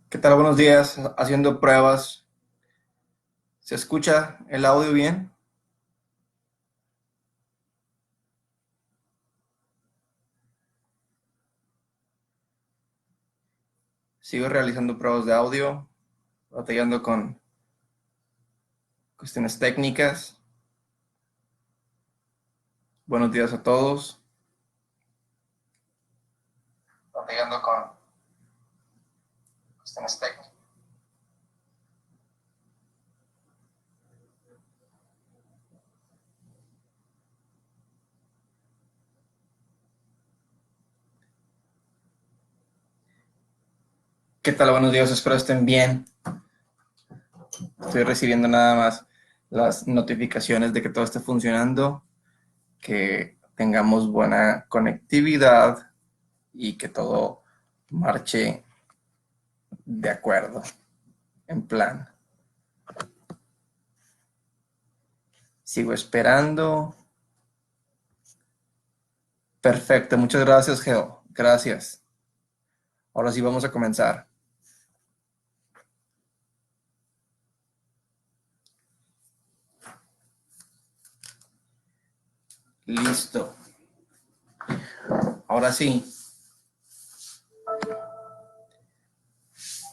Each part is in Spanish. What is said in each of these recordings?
¿Qué tal? Buenos días. Haciendo pruebas. ¿Se escucha el audio bien? Sigo realizando pruebas de audio, batallando con cuestiones técnicas. Buenos días a todos. Batallando con cuestiones técnicas. ¿Qué tal? Buenos días. Espero estén bien. Estoy recibiendo nada más las notificaciones de que todo esté funcionando, que tengamos buena conectividad y que todo marche de acuerdo, en plan. Sigo esperando. Perfecto, muchas gracias, Geo. Gracias. Ahora sí vamos a comenzar. Listo. Ahora sí.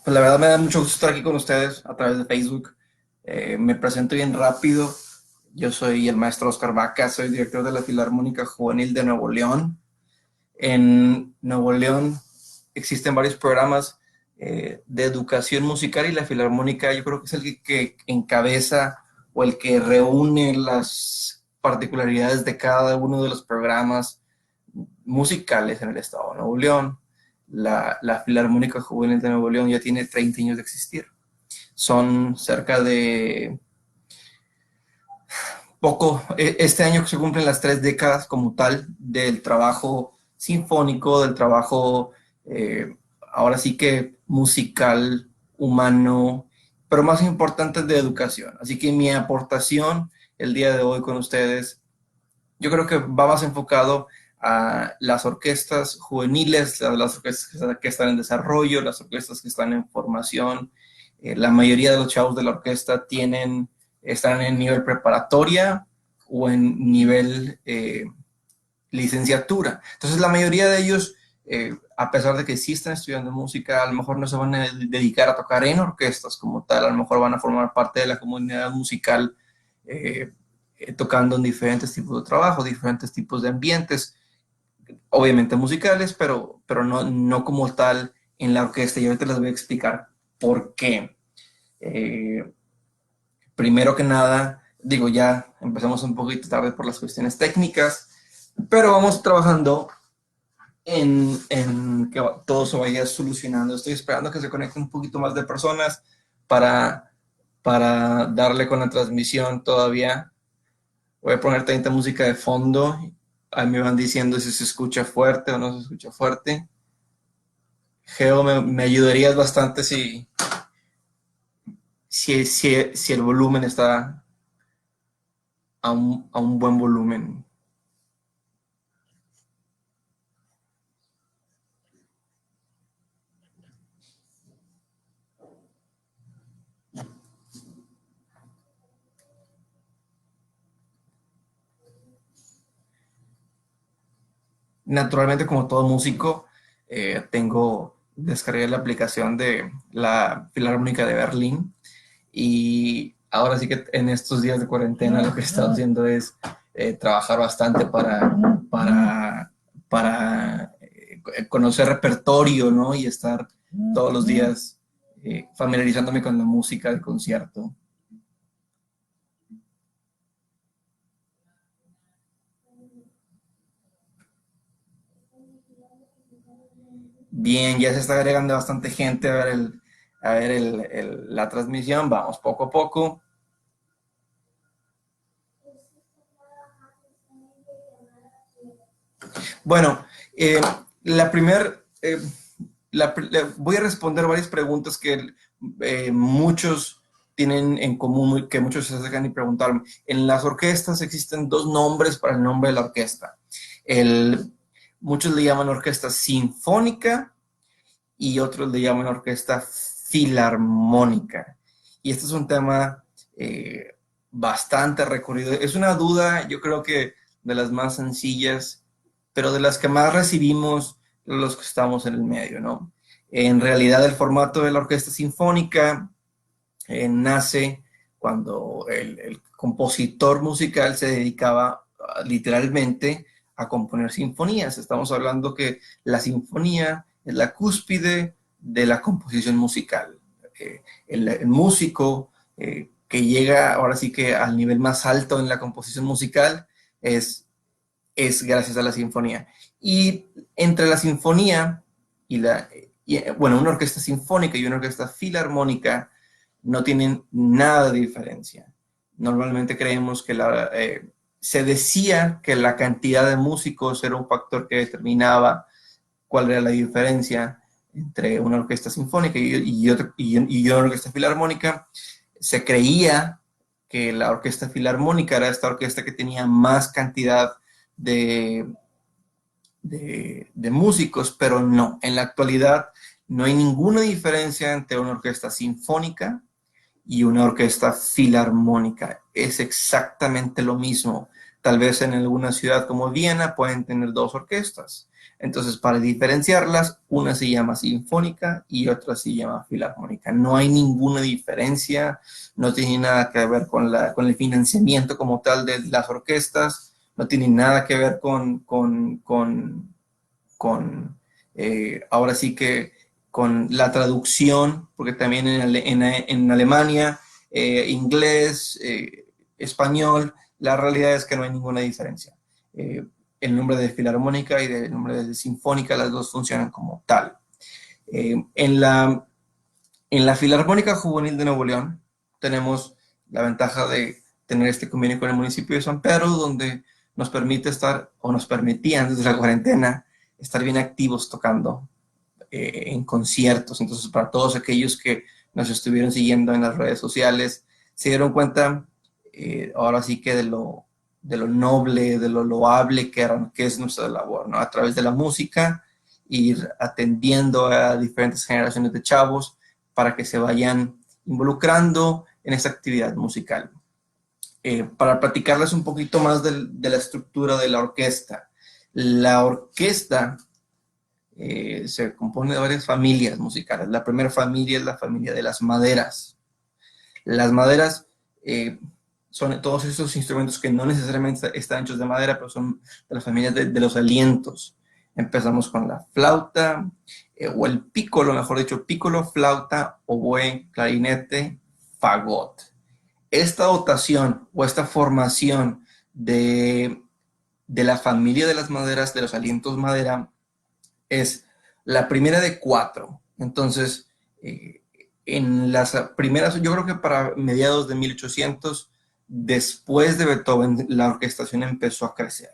Pues la verdad me da mucho gusto estar aquí con ustedes a través de Facebook. Me presento bien rápido. Yo soy el maestro Oscar Vaca, soy director de la Filarmónica Juvenil de Nuevo León. En Nuevo León existen varios programas de educación musical y la Filarmónica yo creo que es el que encabeza o el que reúne las particularidades de cada uno de los programas musicales en el estado de Nuevo León. La Filarmónica Juvenil de Nuevo León ya tiene 30 años de existir. Son cerca de este año que se cumplen las 3 décadas como tal del trabajo sinfónico, del trabajo ahora sí que musical, humano, pero más importante de educación. Así que mi aportación el día de hoy con ustedes, yo creo que va más enfocado a las orquestas juveniles, a las orquestas que están en desarrollo, las orquestas que están en formación. La mayoría de los chavos de la orquesta están en nivel preparatoria o en nivel licenciatura. Entonces la mayoría de ellos, a pesar de que sí están estudiando música, a lo mejor no se van a dedicar a tocar en orquestas como tal, a lo mejor van a formar parte de la comunidad musical eh, tocando en diferentes tipos de trabajo, diferentes tipos de ambientes, obviamente musicales, pero no como tal en la orquesta. Y ahorita les voy a explicar por qué. Eh, Primero que nada, digo, ya empezamos un poquito tarde por las cuestiones técnicas, pero vamos trabajando en que todo se vaya solucionando. Estoy esperando que se conecten un poquito más de personas para, para darle con la transmisión todavía. Voy a poner 30 música de fondo. Ahí me van diciendo si se escucha fuerte o no se escucha fuerte. Geo, me ayudarías bastante si el volumen está a un buen volumen. Naturalmente, como todo músico, descargué la aplicación de la Filarmónica de Berlín y ahora sí que en estos días de cuarentena lo que he estado haciendo es trabajar bastante para conocer repertorio, ¿no? Y estar todos los días familiarizándome con la música del concierto. Bien, ya se está agregando bastante gente a ver la transmisión. Vamos poco a poco. Bueno, la primera, voy a responder varias preguntas que muchos tienen en común, que muchos se acercan y preguntarme. En las orquestas existen dos nombres para el nombre de la orquesta. El, Muchos le llaman orquesta sinfónica y otros le llaman orquesta filarmónica. Y este es un tema bastante recurrido. Es una duda, yo creo que de las más sencillas, pero de las que más recibimos los que estamos en el medio, ¿no? En realidad, el formato de la orquesta sinfónica nace cuando el compositor musical se dedicaba literalmente a componer sinfonías. Estamos hablando que la sinfonía es la cúspide de la composición musical. El músico que llega ahora sí que al nivel más alto en la composición musical es gracias a la sinfonía. Y entre la sinfonía bueno, una orquesta sinfónica y una orquesta filarmónica no tienen nada de diferencia. Normalmente creemos que se decía que la cantidad de músicos era un factor que determinaba cuál era la diferencia entre una orquesta sinfónica y una orquesta filarmónica. Se creía que la orquesta filarmónica era esta orquesta que tenía más cantidad de, de músicos, pero no. En la actualidad no hay ninguna diferencia entre una orquesta sinfónica y una orquesta filarmónica. Es exactamente lo mismo. Tal vez en alguna ciudad como Viena pueden tener dos orquestas. Entonces, para diferenciarlas, una se llama sinfónica y otra se llama filarmónica. No hay ninguna diferencia, no tiene nada que ver con el financiamiento como tal de las orquestas, no tiene nada que ver ahora sí que con la traducción, porque también en Alemania, inglés, español, la realidad es que no hay ninguna diferencia. El nombre de filarmónica y el nombre de sinfónica, las dos funcionan como tal. En la Filarmónica Juvenil de Nuevo León tenemos la ventaja de tener este convenio con el municipio de San Pedro, donde nos permite estar, o nos permitían desde la cuarentena, estar bien activos tocando en conciertos. Entonces, para todos aquellos que nos estuvieron siguiendo en las redes sociales, se dieron cuenta ahora sí que de lo noble, de lo loable que es nuestra labor, ¿no? A través de la música, ir atendiendo a diferentes generaciones de chavos para que se vayan involucrando en esa actividad musical. Para platicarles un poquito más de la estructura de la orquesta. La orquesta se compone de varias familias musicales. La primera familia es la familia de las maderas. Las maderas son todos esos instrumentos que no necesariamente están hechos de madera, pero son de la familia de los alientos. Empezamos con la flauta, o el pícolo, mejor dicho, pícolo, flauta, oboe, clarinete, fagot. Esta dotación o esta formación de la familia de las maderas, de los alientos madera, es la primera de cuatro. Entonces, en las primeras, yo creo que para mediados de 1800, después de Beethoven, la orquestación empezó a crecer.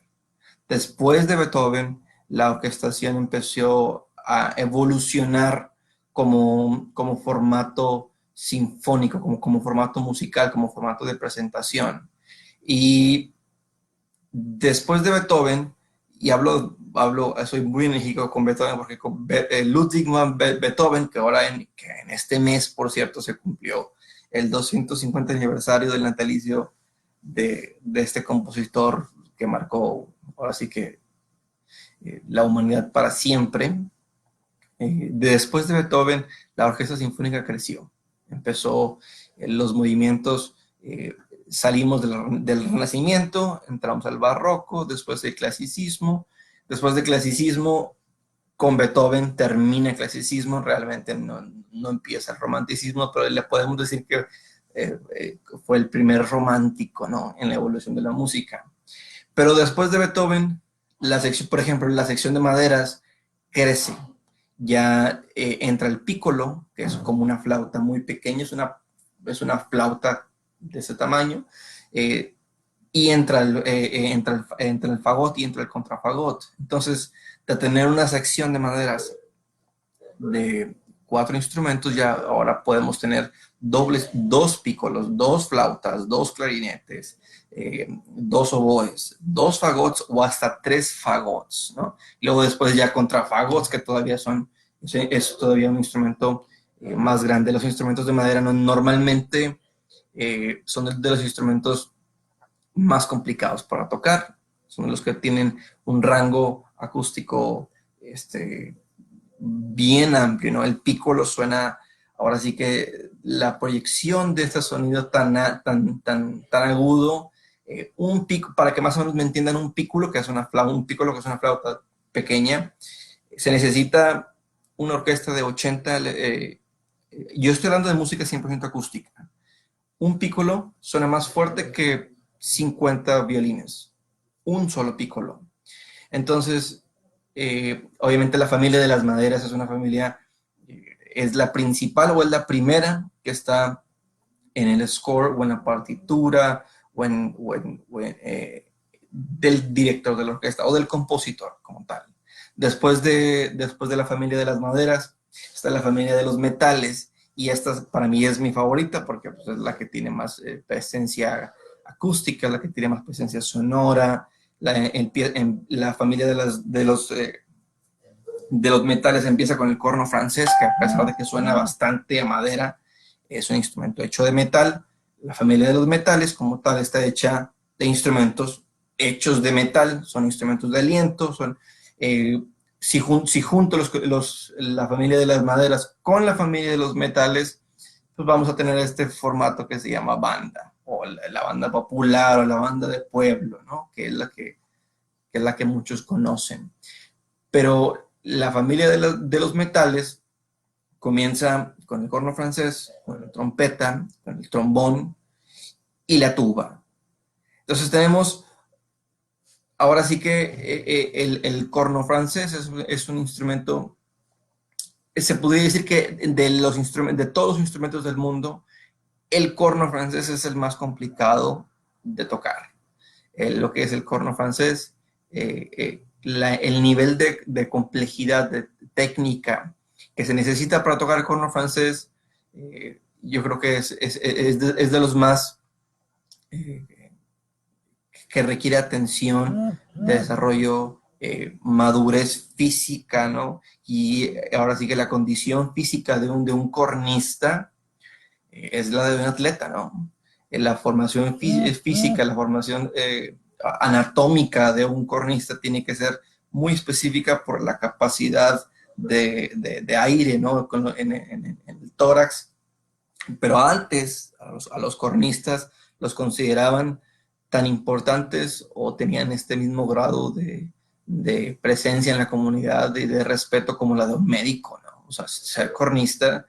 Después de Beethoven, la orquestación empezó a evolucionar como formato sinfónico, como formato musical, como formato de presentación. Y después de Beethoven, y soy muy enérgico con Beethoven, porque con Ludwig van Beethoven, que ahora que en este mes, por cierto, se cumplió el 250 aniversario del natalicio de este compositor que marcó, ahora sí que la humanidad para siempre. Después de Beethoven, la orquesta sinfónica creció. Empezó los movimientos, salimos del Renacimiento, entramos al Barroco, después del Clasicismo. Después del Clasicismo, con Beethoven termina el Clasicismo, realmente no empieza el Romanticismo, pero le podemos decir que fue el primer romántico, ¿no?, en la evolución de la música. Pero después de Beethoven, por ejemplo, la sección de maderas crece. Ya entra el pícolo, que es como una flauta muy pequeña, es una flauta de ese tamaño, y entra el fagot y entra el contrafagot. Entonces, de tener una sección de maderas de cuatro instrumentos, ya ahora podemos tener dos pícolos, dos flautas, dos clarinetes, dos oboes, dos fagots o hasta tres fagots, ¿no? Y luego después ya contrafagots, que todavía es todavía un instrumento más grande. Los instrumentos de madera normalmente son de los instrumentos más complicados para tocar, son los que tienen un rango acústico bien amplio, ¿no? El pícolo suena, ahora sí que la proyección de este sonido tan agudo, un pico, para que más o menos me entiendan, un pícolo que es una flauta, pequeña, se necesita una orquesta de 80, yo estoy hablando de música 100% acústica. Un pícolo suena más fuerte que 50 violines, un solo pícolo. Entonces, obviamente la familia de las maderas es una familia, es la principal o es la primera que está en el score o en la partitura del director de la orquesta o del compositor como tal. Después de la familia de las maderas está la familia de los metales, y esta para mí es mi favorita porque pues, es la que tiene más presencia acústica, la que tiene más presencia sonora. La familia de los metales empieza con el corno francés, que a pesar de que suena bastante a madera, es un instrumento hecho de metal. La familia de los metales como tal está hecha de instrumentos hechos de metal, son instrumentos de aliento, si junto la familia de las maderas con la familia de los metales, pues vamos a tener este formato que se llama banda, o la banda popular, o la banda de pueblo, ¿no? Que es la que muchos conocen. Pero la familia de los metales comienza con el corno francés, con la trompeta, con el trombón y la tuba. Entonces tenemos, ahora sí que el corno francés es un instrumento, se podría decir que de todos los instrumentos del mundo, el corno francés es el más complicado de tocar. Lo que es el corno francés, el nivel de complejidad, de técnica que se necesita para tocar el corno francés, yo creo que es de los más que requiere atención, de desarrollo, madurez física, ¿no? Y ahora sí que la condición física de un cornista es la de un atleta, ¿no? La formación física, la formación anatómica de un cornista tiene que ser muy específica por la capacidad de aire, ¿no? En el tórax. Pero antes a los cornistas los consideraban tan importantes o tenían este mismo grado de presencia en la comunidad y de respeto como la de un médico, ¿no? O sea, ser cornista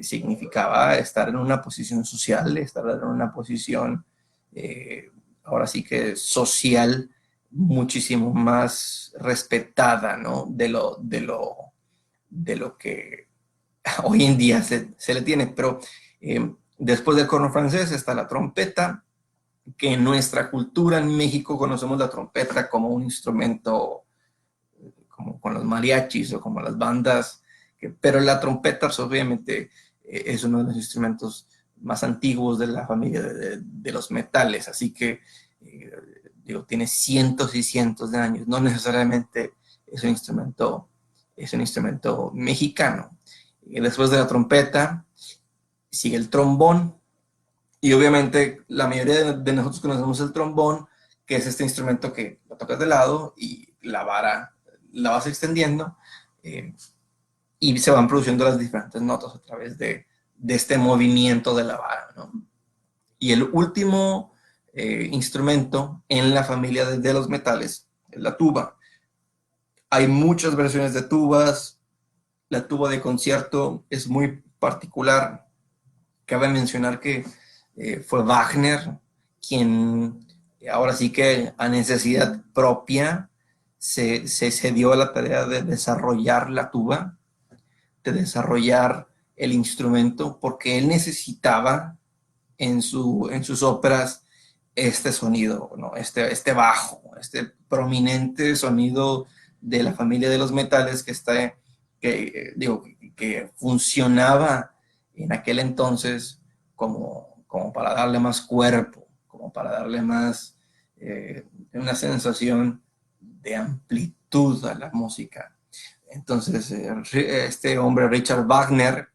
significaba estar en una posición social, estar en una posición, ahora sí que social, muchísimo más respetada, ¿no? De lo que hoy en día se le tiene. Pero después del corno francés está la trompeta, que en nuestra cultura en México conocemos la trompeta como un instrumento, como con los mariachis o como las bandas, pero la trompeta pues, obviamente es uno de los instrumentos más antiguos de la familia de los metales, así que digo, tiene cientos y cientos de años, no necesariamente es un instrumento mexicano. Y después de la trompeta sigue el trombón, y obviamente la mayoría de nosotros conocemos el trombón, que es este instrumento que lo tocas de lado y la vara la vas extendiendo, eh, y se van produciendo las diferentes notas a través de este movimiento de la vara, ¿no? Y el último instrumento en la familia de los metales es la tuba. Hay muchas versiones de tubas. La tuba de concierto es muy particular. Cabe mencionar que fue Wagner quien, ahora sí que a necesidad propia, se dio a la tarea de desarrollar la tuba, de desarrollar el instrumento, porque él necesitaba en sus óperas este sonido, ¿no? Este bajo, este prominente sonido de la familia de los metales que funcionaba en aquel entonces como para darle más cuerpo, como para darle más, una sensación de amplitud a la música. Entonces, este hombre, Richard Wagner,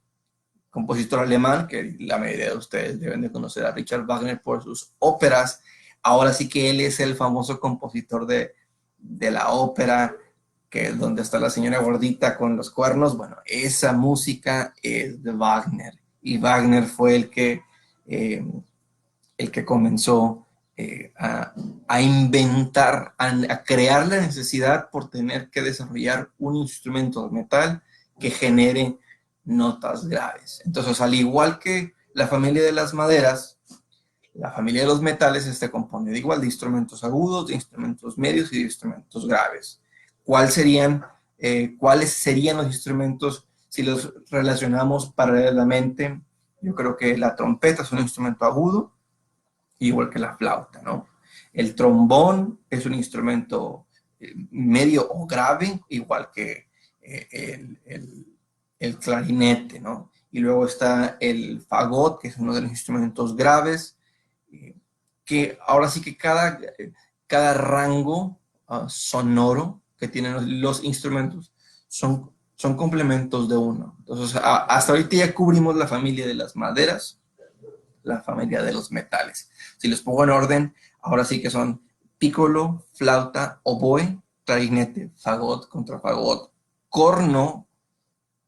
compositor alemán, que la mayoría de ustedes deben de conocer a Richard Wagner por sus óperas. Ahora sí que él es el famoso compositor de la ópera, que es donde está la señora gordita con los cuernos. Bueno, esa música es de Wagner. Y Wagner fue el que comenzó a inventar, a crear la necesidad por tener que desarrollar un instrumento de metal que genere notas graves. Entonces, al igual que la familia de las maderas, la familia de los metales está compuesta de igual de instrumentos agudos, de instrumentos medios y de instrumentos graves. ¿Cuáles serían los instrumentos si los relacionamos paralelamente? Yo creo que la trompeta es un instrumento agudo, igual que la flauta, ¿no? El trombón es un instrumento medio o grave, igual que el clarinete, ¿no? Y luego está el fagot, que es uno de los instrumentos graves, que ahora sí que cada rango sonoro que tienen los instrumentos son complementos de uno. Entonces, hasta ahorita ya cubrimos la familia de las maderas, la familia de los metales. Si los pongo en orden, ahora sí que son pícolo, flauta, oboe, clarinete, fagot, contrafagot, corno,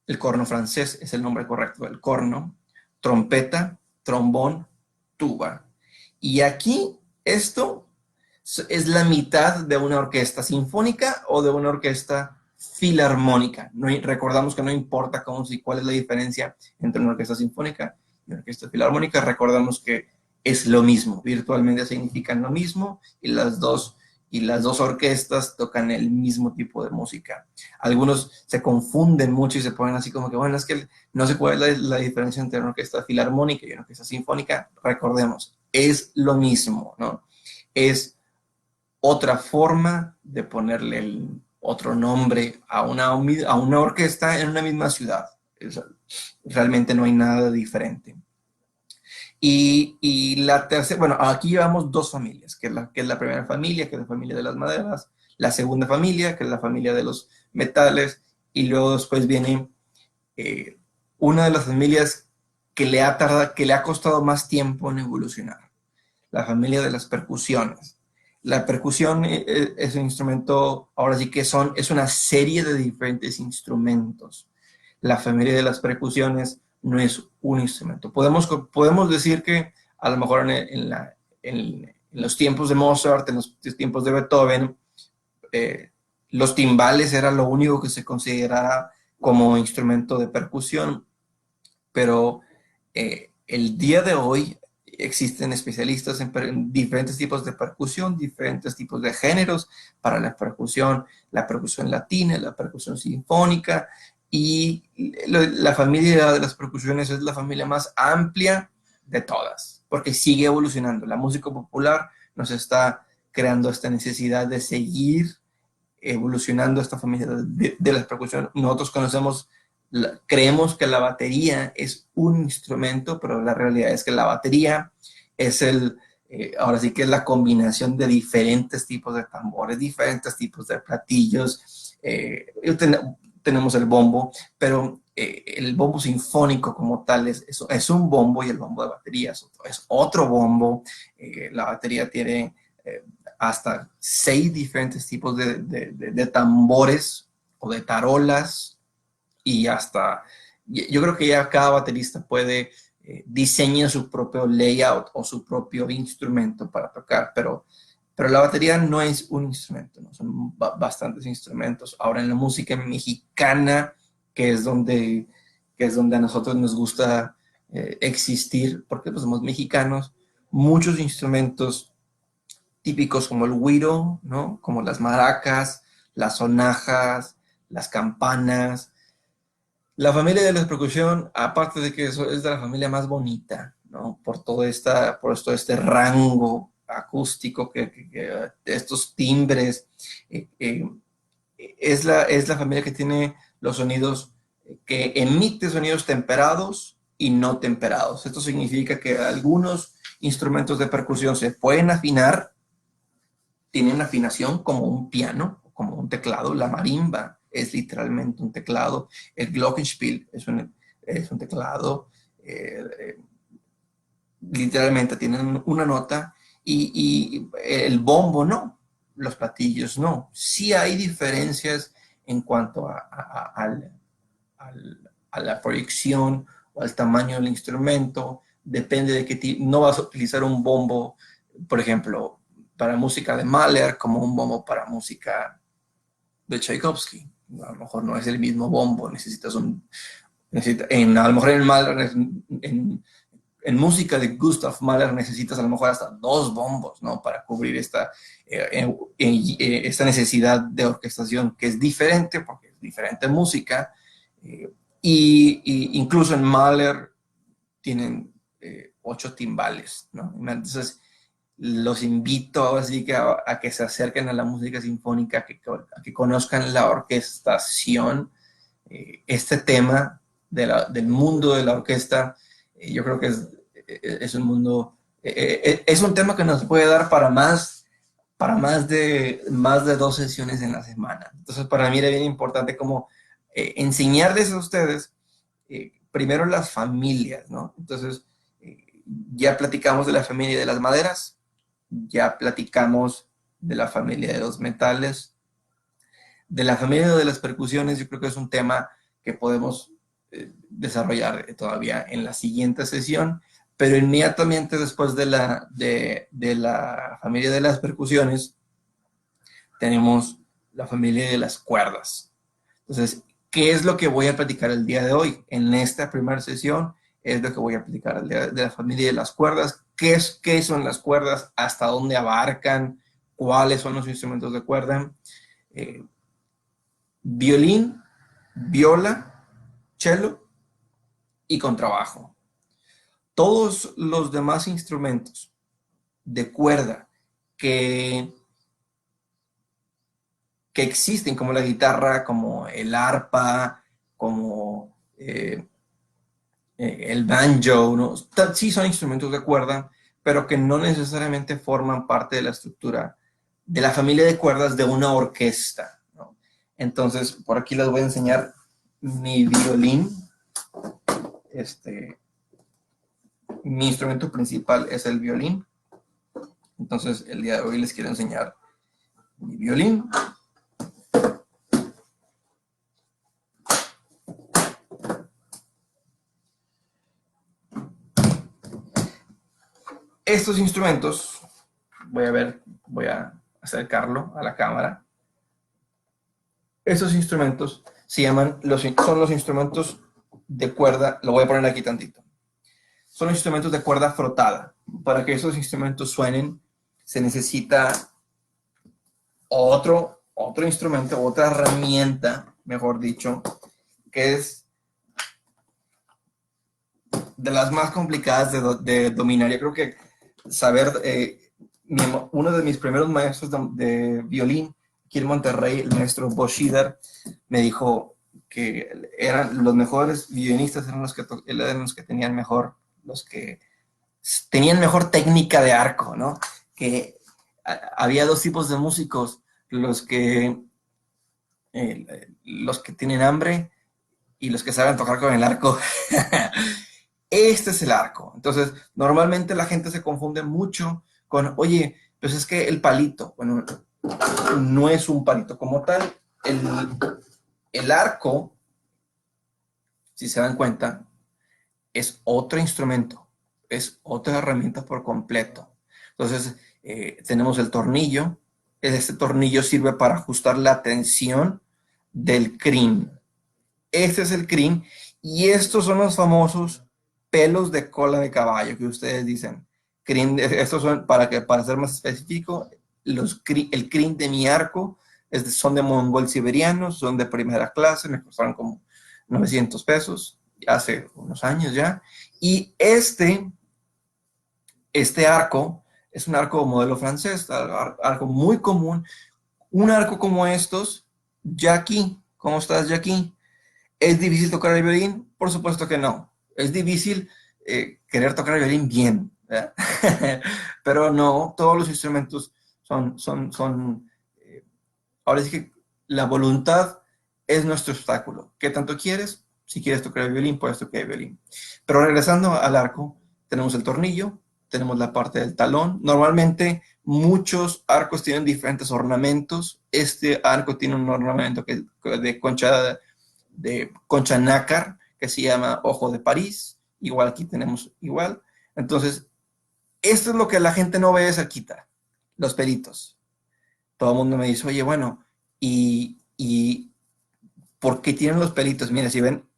el corno francés es el nombre correcto del corno, trompeta, trombón, tuba. Y aquí esto es la mitad de una orquesta sinfónica o de una orquesta filarmónica. No, recordamos que no importa cuál es la diferencia entre una orquesta sinfónica y una orquesta filarmónica. Recordamos que es lo mismo, virtualmente significan lo mismo y las dos orquestas tocan el mismo tipo de música. Algunos se confunden mucho y se ponen así como que, bueno, es que no sé cuál es la diferencia entre una orquesta filarmónica y una orquesta sinfónica. Recordemos, es lo mismo, ¿no? Es otra forma de ponerle otro nombre a una orquesta en una misma ciudad. Realmente no hay nada diferente. Y la tercera, bueno, aquí llevamos dos familias, que es la primera familia, que es la familia de las maderas, la segunda familia, que es la familia de los metales, y luego después viene una de las familias que le ha costado más tiempo en evolucionar, la familia de las percusiones. La percusión es un instrumento, ahora sí que es una serie de diferentes instrumentos. La familia de las percusiones no es un instrumento. Podemos decir que a lo mejor en los tiempos de Mozart, en los tiempos de Beethoven, los timbales era lo único que se consideraba como instrumento de percusión, pero el día de hoy existen especialistas en diferentes tipos de percusión, diferentes tipos de géneros para la percusión latina, la percusión sinfónica, y la familia de las percusiones es la familia más amplia de todas, porque sigue evolucionando. La música popular nos está creando esta necesidad de seguir evolucionando esta familia de las percusiones. Nosotros creemos que la batería es un instrumento, pero la realidad es que la batería es ahora sí que es la combinación de diferentes tipos de tambores, diferentes tipos de platillos. Tenemos el bombo, pero el bombo sinfónico como tal es un bombo, y el bombo de batería es otro bombo. La batería tiene hasta 6 diferentes tipos de tambores o de tarolas, y yo creo que ya cada baterista puede diseñar su propio layout o su propio instrumento para tocar, pero la batería no es un instrumento, ¿no? Son bastantes instrumentos. Ahora en la música mexicana, que es donde a nosotros nos gusta existir, porque pues somos mexicanos, muchos instrumentos típicos como el güiro, ¿no? Como las maracas, las sonajas, las campanas. La familia de la percusión, aparte de que eso es de la familia más bonita, ¿no? Por todo este rango acústico, estos timbres, es la familia que tiene los sonidos, que emite sonidos temperados y no temperados. Esto significa que algunos instrumentos de percusión se pueden afinar, tienen afinación como un piano, como un teclado. La marimba es literalmente un teclado. El glockenspiel es un teclado, literalmente tienen una nota y el bombo no, los platillos no. Sí hay diferencias en cuanto a la proyección o al tamaño del instrumento, depende de qué tipo, no vas a utilizar un bombo, por ejemplo, para música de Mahler como un bombo para música de Tchaikovsky. A lo mejor no es el mismo bombo, necesitas a lo mejor en Mahler, en música de Gustav Mahler necesitas a lo mejor hasta 2 bombos, ¿no? Para cubrir esta necesidad de orquestación que es diferente, porque es diferente música. Y incluso en Mahler tienen 8 timbales, ¿no? Entonces, los invito así que a que se acerquen a la música sinfónica, a que conozcan la orquestación, este tema del mundo de la orquesta. Yo creo que es un mundo, es un tema que nos puede dar para más de 2 sesiones en la semana. Entonces, para mí era bien importante como enseñarles a ustedes, primero las familias, ¿no? Entonces, ya platicamos de la familia de las maderas, ya platicamos de la familia de los metales, de la familia de las percusiones. Yo creo que es un tema que podemos desarrollar todavía en la siguiente sesión, pero inmediatamente después de la familia de las percusiones, tenemos la familia de las cuerdas. Entonces, ¿qué es lo que voy a platicar el día de hoy? En esta primera sesión es lo que voy a platicar de la familia de las cuerdas. ¿Qué son las cuerdas? ¿Hasta dónde abarcan? ¿Cuáles son los instrumentos de cuerda? Violín, viola, cello y contrabajo. Todos los demás instrumentos de cuerda que existen, como la guitarra, como el arpa, como el banjo, ¿no? Sí son instrumentos de cuerda, pero que no necesariamente forman parte de la estructura de la familia de cuerdas de una orquesta, ¿no? Entonces, por aquí les voy a enseñar mi violín. Mi instrumento principal es el violín. Entonces, el día de hoy les quiero enseñar mi violín. Estos instrumentos, voy a acercarlo a la cámara. Estos instrumentos son los instrumentos de cuerda. Lo voy a poner aquí tantito. Son los instrumentos de cuerda frotada. Para que esos instrumentos suenen, se necesita otro instrumento, otra herramienta, mejor dicho, que es de las más complicadas de dominar. Yo creo que saber, uno de mis primeros maestros de violín aquí en Monterrey, el maestro Boschidar, me dijo que eran los mejores violinistas, eran los que tenían los que tenían mejor técnica de arco, ¿no? Que había 2 tipos de músicos, los que tienen hambre y los que saben tocar con el arco. Este es el arco. Entonces, normalmente la gente se confunde mucho con, oye, pues es que el palito, bueno, no es un palito como tal. El arco, si se dan cuenta, es otro instrumento, es otra herramienta por completo. Entonces, tenemos el tornillo. Este tornillo sirve para ajustar la tensión del crin. Este es el crin, y estos son los famosos pelos de cola de caballo que ustedes dicen. Estos son, para ser más específico, el crin de mi arco son de mongol siberiano, son de primera clase, me costaron como 900 pesos, hace unos años ya. Y este arco es un arco modelo francés, arco muy común. Un arco como estos, Jackie, ¿cómo estás, Jackie? ¿Es difícil tocar el violín? Por supuesto que no. Es difícil querer tocar el violín bien, ¿verdad? Pero no, todos los instrumentos ahora sí que la voluntad es nuestro obstáculo. ¿Qué tanto quieres? Si quieres tocar el violín, puedes tocar el violín. Pero regresando al arco, tenemos el tornillo, tenemos la parte del talón. Normalmente muchos arcos tienen diferentes ornamentos. Este arco tiene un ornamento de concha nácar, que se llama ojo de París. Igual aquí tenemos igual. Entonces, esto es lo que la gente no ve de cerquita, los pelitos. Todo el mundo me dice, oye, bueno, ¿y por qué tienen los pelitos? Mira, si ven,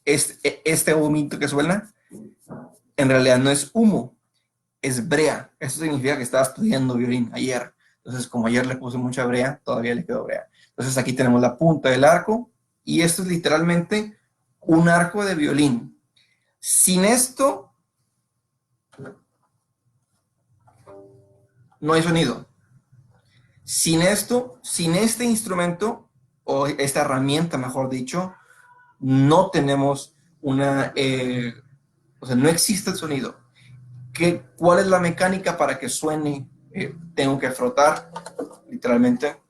este humito que suena, en realidad no es humo, es brea. Eso significa que estaba estudiando violín ayer. Entonces, como ayer le puse mucha brea, todavía le quedó brea. Entonces, aquí tenemos la punta del arco, y esto es literalmente un arco de violín. Sin esto, no hay sonido. Sin esto, sin este instrumento, o esta herramienta, mejor dicho, no tenemos o sea, no existe el sonido. ¿Cuál es la mecánica para que suene? Tengo que frotar, literalmente.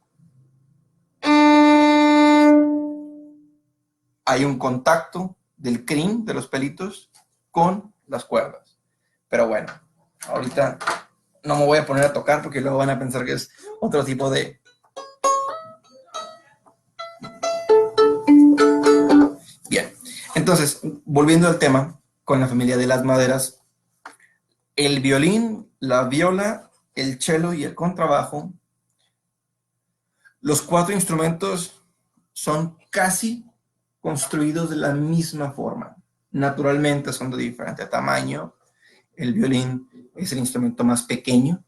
Hay un contacto del crin, de los pelitos, con las cuerdas. Pero bueno, ahorita no me voy a poner a tocar porque luego van a pensar que es otro tipo de... Bien, entonces, volviendo al tema, con la familia de las maderas, el violín, la viola, el cello y el contrabajo, los 4 instrumentos son casi construidos de la misma forma. Naturalmente son de diferente tamaño. El violín es el instrumento más pequeño,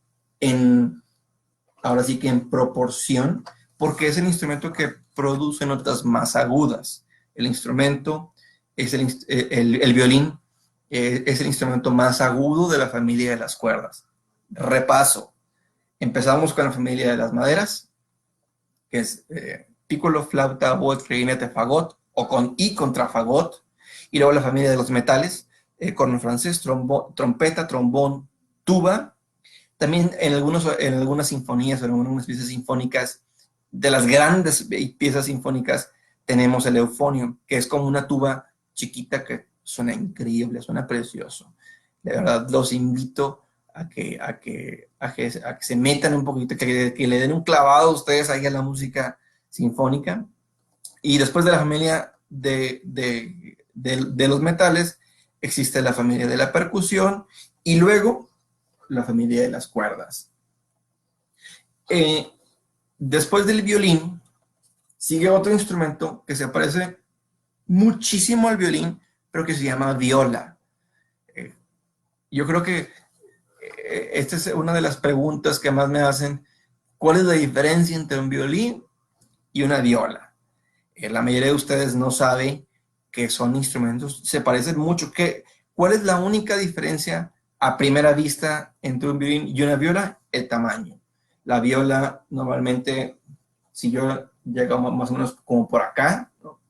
ahora sí que en proporción, porque es el instrumento que produce notas más agudas. El instrumento es el violín es el instrumento más agudo de la familia de las cuerdas. Repaso. Empezamos con la familia de las maderas, que es piccolo, flauta, oboe, clarinete, fagot, y contrafagot. Y luego la familia de los metales, corno francés, trompeta, trombón, tuba. También en algunas sinfonías o en algunas piezas sinfónicas, de las grandes piezas sinfónicas, tenemos el eufonio, que es como una tuba chiquita que suena increíble, suena precioso. De verdad, los invito a que se metan un poquito, que le den un clavado a ustedes ahí a la música sinfónica. Y después de la familia de los metales, existe la familia de la percusión y luego la familia de las cuerdas. Después del violín, sigue otro instrumento que se parece muchísimo al violín, pero que se llama viola. Yo creo que esta es una de las preguntas que más me hacen. ¿Cuál es la diferencia entre un violín y una viola? La mayoría de ustedes no sabe que son instrumentos, se parecen mucho. ¿Cuál es la única diferencia a primera vista entre un violín y una viola? El tamaño. La viola normalmente, si yo llego más o menos como por acá, ¿no?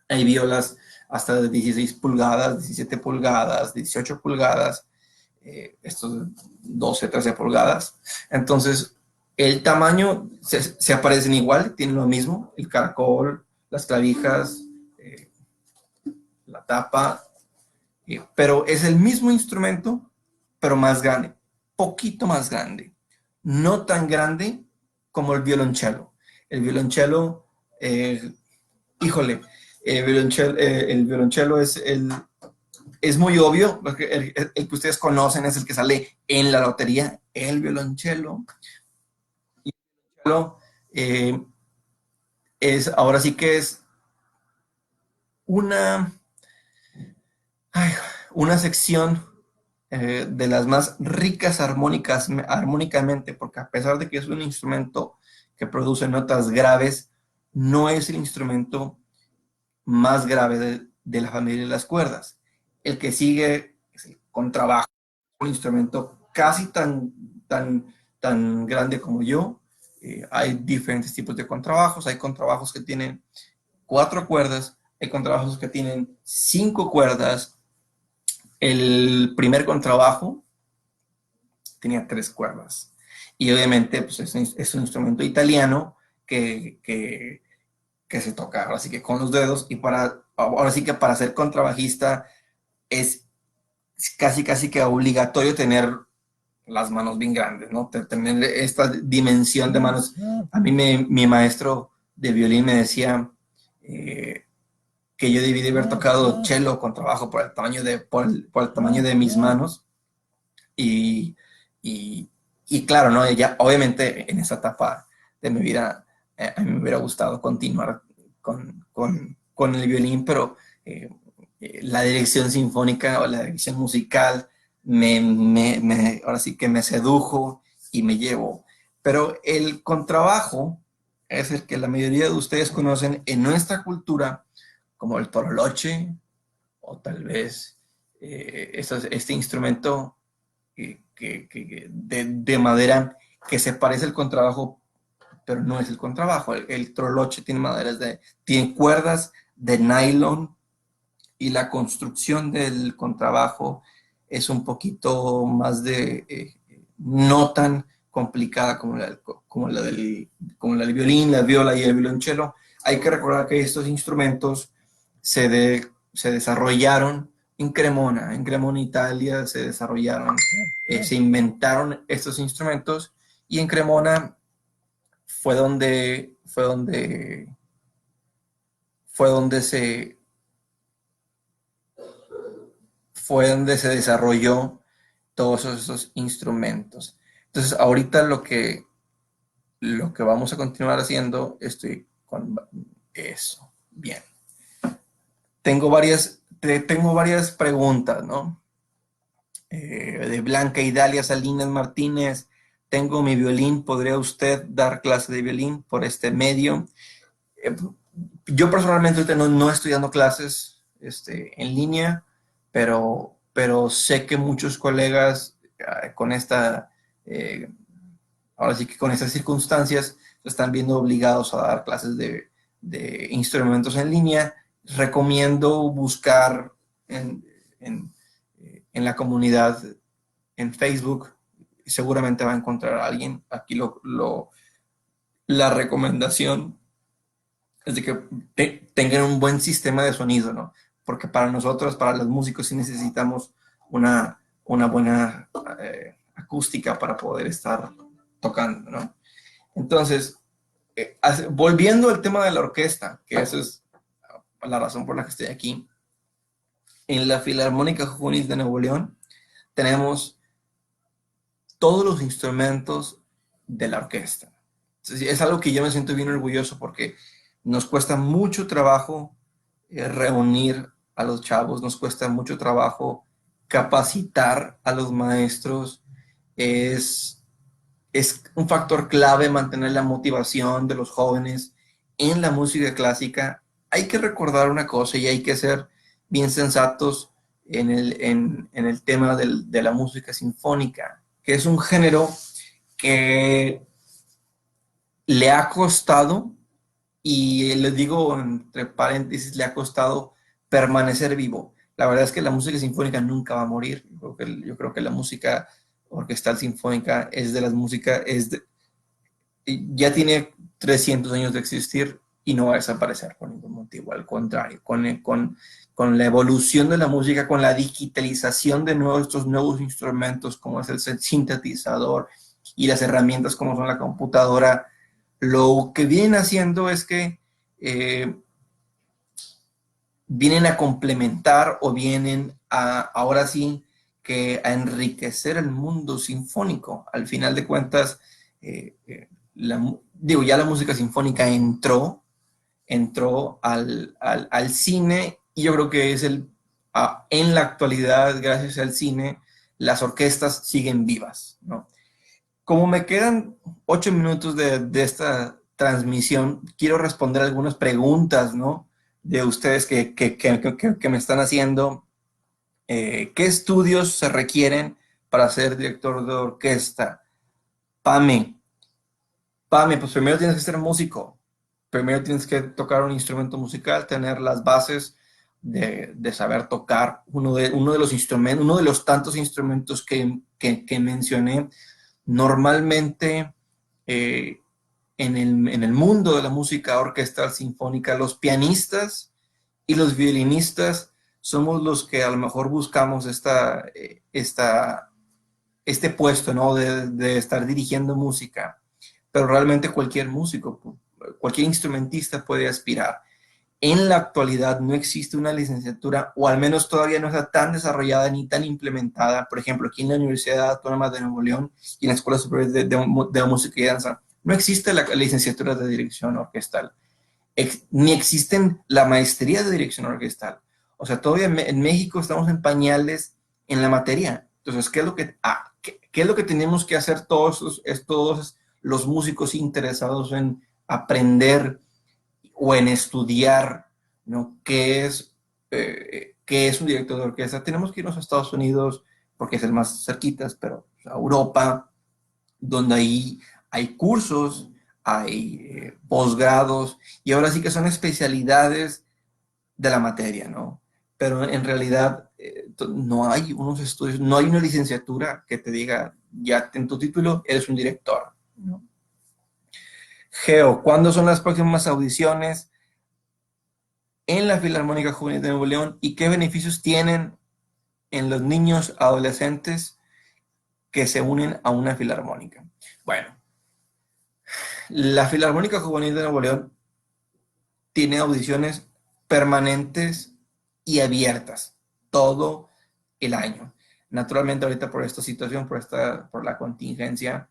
Hay violas hasta de 16 pulgadas, 17 pulgadas, 18 pulgadas, estos 12, 13 pulgadas. Entonces, el tamaño se aparecen igual, tienen lo mismo, el caracol, las clavijas, la tapa, pero es el mismo instrumento, pero más grande, poquito más grande, no tan grande como el violonchelo. El violonchelo, híjole, el violonchelo es muy obvio, porque el que ustedes conocen es el que sale en la lotería, el violonchelo. Y el violonchelo ahora sí que es una, una sección de las más ricas armónicamente, porque a pesar de que es un instrumento que produce notas graves, no es el instrumento más grave de la familia de las cuerdas. El que sigue es el contrabajo, un instrumento casi tan grande como yo. Hay diferentes tipos de contrabajos. Hay contrabajos que tienen 4 cuerdas, hay contrabajos que tienen 5 cuerdas. El primer contrabajo tenía 3 cuerdas. Y obviamente pues, es un instrumento italiano que que se toca ahora sí que con los dedos, y ahora sí que para ser contrabajista es casi que obligatorio tener las manos bien grandes, ¿no? Tener esta dimensión de manos. A mí mi maestro de violín me decía que yo debí de haber tocado cello con trabajo por el tamaño por el tamaño de mis manos. Y, y, y claro, ¿no? Ya, obviamente en esa etapa de mi vida a mí me hubiera gustado continuar con el violín, pero eh, la dirección sinfónica o la dirección musical ahora sí que me sedujo y me llevó. Pero el contrabajo es el que la mayoría de ustedes conocen en nuestra cultura como el toroloche, o tal vez este instrumento de madera que se parece al contrabajo, pero no es el contrabajo. El troloche tiene tiene cuerdas de nylon, y la construcción del contrabajo es un poquito más no tan complicada como la del violín, la viola y el violonchelo. Hay que recordar que estos instrumentos se desarrollaron en Cremona, Italia, se desarrollaron, se inventaron estos instrumentos, y en Cremona fue donde, fue donde, fue donde se, fue donde se desarrolló todos esos instrumentos. Entonces, ahorita lo que vamos a continuar haciendo, estoy con eso. Bien. Tengo varias preguntas, ¿no? De Blanca Idalia Salinas Martínez. Tengo mi violín, ¿podría usted dar clase de violín por este medio? Eh, yo personalmente ahorita no estoy dando clases en línea, pero sé que muchos colegas con eh, ahora sí que con estas circunstancias se están viendo obligados a dar clases de instrumentos en línea. Recomiendo buscar en, en, en la comunidad en Facebook, seguramente va a encontrar a alguien. Aquí la recomendación es de que tengan un buen sistema de sonido, ¿no? Porque para nosotros, para los músicos, sí necesitamos una buena acústica para poder estar tocando, ¿no? Entonces, volviendo al tema de la orquesta, que esa es la razón por la que estoy aquí, en la Filarmónica Juvenil de Nuevo León tenemos todos los instrumentos de la orquesta. Entonces, es algo que yo me siento bien orgulloso porque nos cuesta mucho trabajo reunir a los chavos, nos cuesta mucho trabajo capacitar a los maestros. Es, es un factor clave mantener la motivación de los jóvenes en la música clásica. Hay que recordar una cosa y hay que ser bien sensatos en el tema de la música sinfónica, que es un género que le ha costado, y les digo entre paréntesis, le ha costado permanecer vivo. La verdad es que la música sinfónica nunca va a morir. Yo creo que la música orquestal sinfónica es de las músicas, ya tiene 300 años de existir y no va a desaparecer por ningún motivo. Al contrario, con la evolución de la música, con la digitalización de estos nuevos instrumentos como es el sintetizador y las herramientas como son la computadora, lo que vienen haciendo es que vienen a complementar o vienen ahora sí que a enriquecer el mundo sinfónico. Al final de cuentas, ya la música sinfónica entró al cine, y yo creo que en la actualidad, gracias al cine, las orquestas siguen vivas, ¿no? Como me quedan 8 minutos de esta transmisión, quiero responder algunas preguntas, ¿no? De ustedes que me están haciendo. ¿Qué estudios se requieren para ser director de orquesta? Pame, pues primero tienes que ser músico. Primero tienes que tocar un instrumento musical, tener las bases de saber tocar uno de los instrumentos, uno de los tantos instrumentos que mencioné. Normalmente, en el mundo de la música orquestal sinfónica, los pianistas y los violinistas somos los que a lo mejor buscamos este puesto, ¿no? De estar dirigiendo música, pero realmente cualquier músico, cualquier instrumentista puede aspirar. En la actualidad no existe una licenciatura, o al menos todavía no está tan desarrollada ni tan implementada, por ejemplo, aquí en la Universidad Autónoma de Nuevo León y en la Escuela Superior de Música y Danza, no existe la licenciatura de dirección orquestal, ni existen la maestría de dirección orquestal. O sea, todavía en México estamos en pañales en la materia. Entonces, ¿qué es lo que tenemos que hacer todos los músicos interesados en aprender o en estudiar, ¿no? ¿Qué es un director de orquesta? Tenemos que irnos a Estados Unidos porque es el más cerquitas, pero a Europa, donde ahí hay cursos, hay posgrados, y ahora sí que son especialidades de la materia, ¿no? Pero en realidad no hay unos estudios, no hay una licenciatura que te diga, ya en tu título eres un director, ¿no? Geo, ¿cuándo son las próximas audiciones en la Filarmónica Juvenil de Nuevo León y qué beneficios tienen en los niños adolescentes que se unen a una filarmónica? Bueno, la Filarmónica Juvenil de Nuevo León tiene audiciones permanentes y abiertas todo el año. Naturalmente ahorita por esta situación, por la contingencia,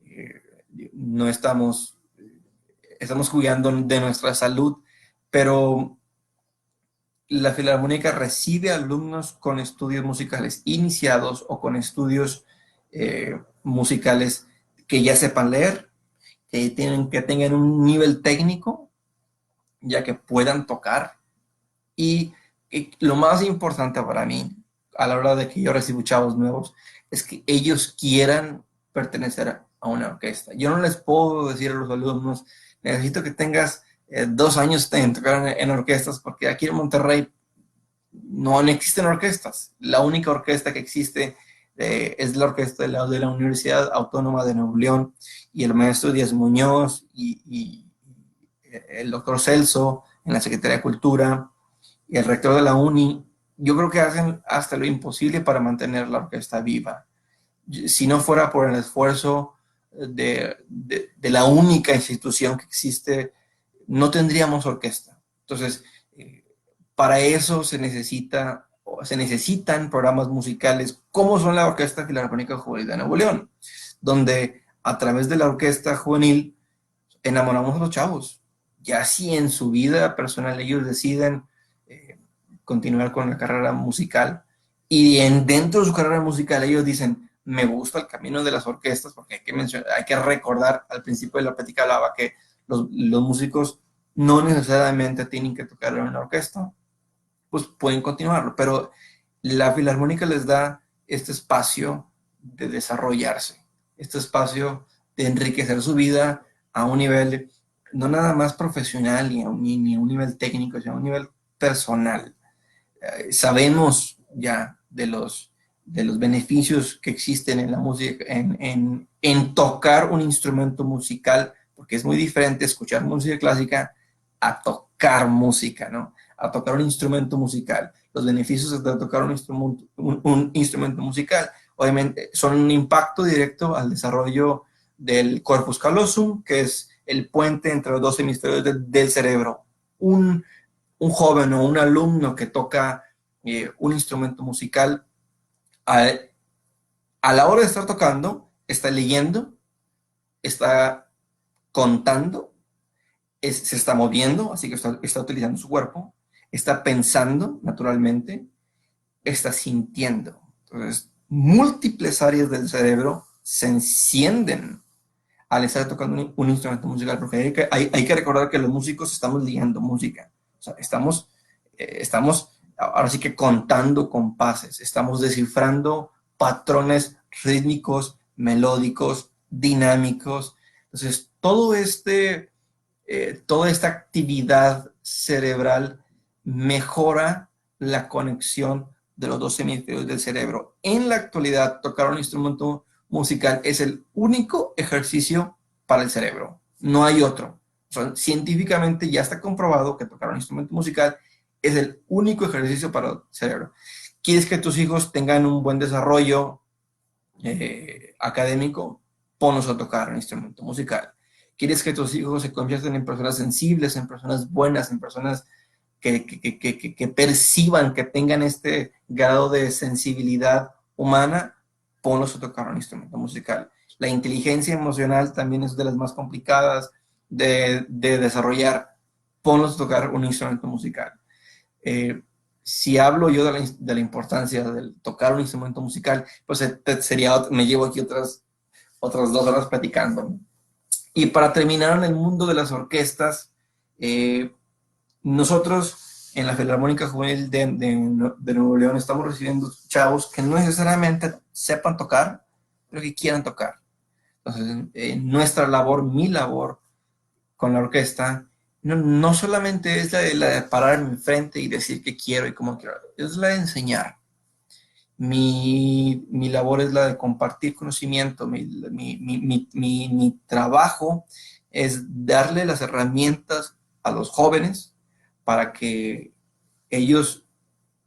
eh, no estamos cuidando de nuestra salud, pero la Filarmónica recibe alumnos con estudios musicales iniciados o con estudios musicales que ya sepan leer, que tengan un nivel técnico, ya que puedan tocar. Y lo más importante para mí, a la hora de que yo recibo chavos nuevos, es que ellos quieran pertenecer a una orquesta. Yo no les puedo decir a los alumnos, necesito que tengas 2 años en tocar en orquestas, porque aquí en Monterrey no existen orquestas. La única orquesta que existe es la orquesta de la Universidad Autónoma de Nuevo León, y el maestro Díaz Muñoz y el doctor Celso en la Secretaría de Cultura y el rector de la uni, yo creo que hacen hasta lo imposible para mantener la orquesta viva. Si no fuera por el esfuerzo de la única institución que existe, no tendríamos orquesta. Entonces, para eso se necesitan programas musicales como son la Orquesta Filarmónica Juvenil de Nuevo León, donde a través de la orquesta juvenil enamoramos a los chavos. Ya si en su vida personal ellos deciden eh, continuar con la carrera musical y dentro de su carrera musical ellos dicen, me gusta el camino de las orquestas, porque hay que recordar, al principio de la plática hablaba que los músicos no necesariamente tienen que tocar en una orquesta, pues pueden continuarlo, pero la Filarmónica les da este espacio de desarrollarse, este espacio de enriquecer su vida a un nivel no nada más profesional ni a un nivel técnico, sino a un nivel personal. Sabemos ya de los beneficios que existen en la música, en tocar un instrumento musical, porque es muy diferente escuchar música clásica a tocar música, ¿no? A tocar un instrumento musical. Los beneficios de tocar un instrumento musical, obviamente, son un impacto directo al desarrollo del corpus callosum, que es el puente entre los dos hemisferios del cerebro. Un joven o un alumno que toca un instrumento musical, a la hora de estar tocando, está leyendo, está contando, se está moviendo, así que está utilizando su cuerpo, está pensando naturalmente, está sintiendo. Entonces, múltiples áreas del cerebro se encienden al estar tocando un instrumento musical, porque hay que recordar que los músicos estamos leyendo música, o sea, estamos ahora sí que contando compases, estamos descifrando patrones rítmicos, melódicos, dinámicos. Entonces, toda esta actividad cerebral mejora la conexión de los dos hemisferios del cerebro. En la actualidad, tocar un instrumento musical es el único ejercicio para el cerebro. No hay otro. O sea, científicamente ya está comprobado que tocar un instrumento musical es el único ejercicio para el cerebro. ¿Quieres que tus hijos tengan un buen desarrollo académico? Ponlos a tocar un instrumento musical. ¿Quieres que tus hijos se conviertan en personas sensibles, en personas buenas, en personas que perciban, que tengan este grado de sensibilidad humana? Ponlos a tocar un instrumento musical. La inteligencia emocional también es de las más complicadas de desarrollar. Ponlos a tocar un instrumento musical. Si hablo yo de la importancia de tocar un instrumento musical, pues me llevo aquí otras 2 horas platicando. Y para terminar, en el mundo de las orquestas, nosotros en la Filarmónica Juvenil de Nuevo León estamos recibiendo chavos que no necesariamente sepan tocar, pero que quieran tocar. Entonces, nuestra labor, mi labor con la orquesta, no solamente es la de pararme enfrente y decir qué quiero y cómo quiero, es la de enseñar. Mi labor es la de compartir conocimiento, mi trabajo es darle las herramientas a los jóvenes para que ellos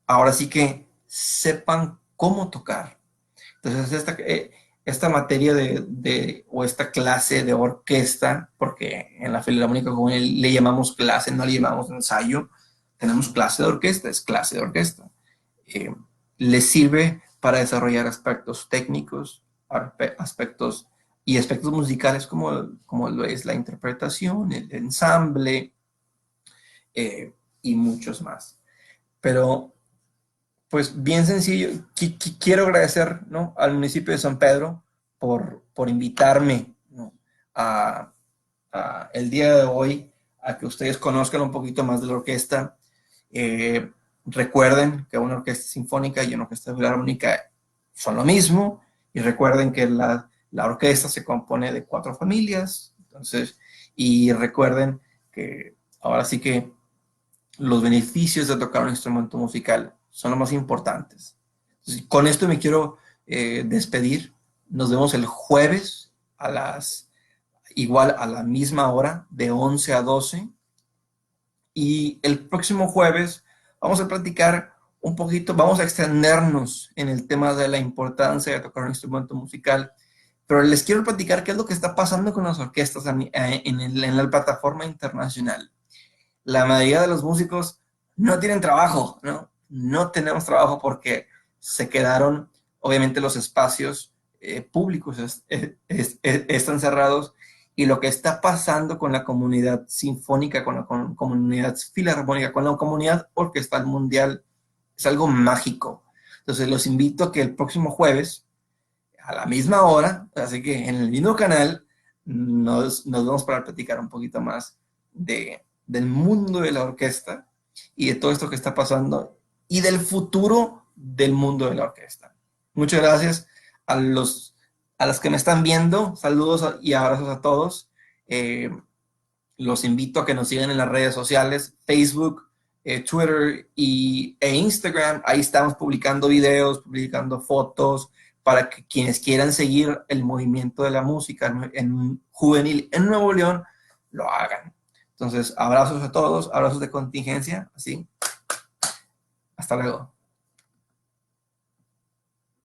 ahora sí que sepan cómo tocar. Entonces, esta materia o esta clase de orquesta, porque en la Filarmónica Juvenil le llamamos clase, no le llamamos ensayo, tenemos clase de orquesta, es clase de orquesta. Eh, Les sirve para desarrollar aspectos técnicos, aspectos musicales como lo es la interpretación, el ensamble y muchos más. Pero pues bien sencillo, quiero agradecer, ¿no?, al municipio de San Pedro por invitarme, ¿no?, el día de hoy a que ustedes conozcan un poquito más de la orquesta. Recuerden que una orquesta sinfónica y una orquesta filarmónica son lo mismo, y recuerden que la orquesta se compone de 4 familias, entonces, y recuerden que ahora sí que los beneficios de tocar un instrumento musical son los más importantes. Entonces, con esto me quiero despedir. Nos vemos el jueves igual a la misma hora, de 11 a 12. Y el próximo jueves vamos a platicar un poquito, vamos a extendernos en el tema de la importancia de tocar un instrumento musical. Pero les quiero platicar qué es lo que está pasando con las orquestas en la plataforma internacional. La mayoría de los músicos no tienen trabajo, ¿no? No tenemos trabajo porque se quedaron, obviamente los espacios públicos están cerrados, y lo que está pasando con la comunidad sinfónica, con la comunidad filarmónica, con la comunidad orquestal mundial, es algo mágico. Entonces los invito a que el próximo jueves, a la misma hora, así que en el mismo canal, nos vamos para platicar un poquito más del mundo de la orquesta y de todo esto que está pasando y del futuro del mundo de la orquesta. Muchas gracias a los que me están viendo. Saludos y abrazos a todos. Los invito a que nos sigan en las redes sociales, Facebook, Twitter e Instagram. Ahí estamos publicando videos, publicando fotos, para que quienes quieran seguir el movimiento de la música en juvenil en Nuevo León, lo hagan. Entonces, abrazos a todos, abrazos de contingencia, así. Hasta luego.